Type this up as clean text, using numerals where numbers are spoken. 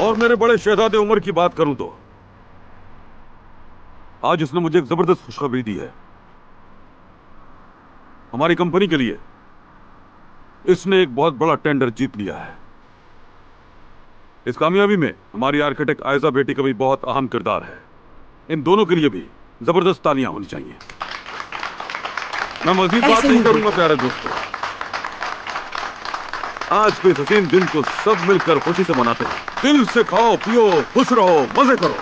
और मेरे बड़े शहजादे उमर की बात करूं तो आज उसने मुझे एक जबरदस्त खुशखबरी दी है। हमारी कंपनी के लिए इसने एक बहुत बड़ा टेंडर जीत लिया है। इस कामयाबी में हमारी आर्किटेक्ट आयजा बेटी का भी बहुत अहम किरदार है। इन दोनों के लिए भी जबरदस्त तालियां होनी चाहिए। मैं मजीद बात नहीं करूंगा प्यारे दोस्तों। आज के इस हसीन दिन को सब मिलकर खुशी से मनाते हैं। दिल से खाओ पियो खुश रहो मजे करो।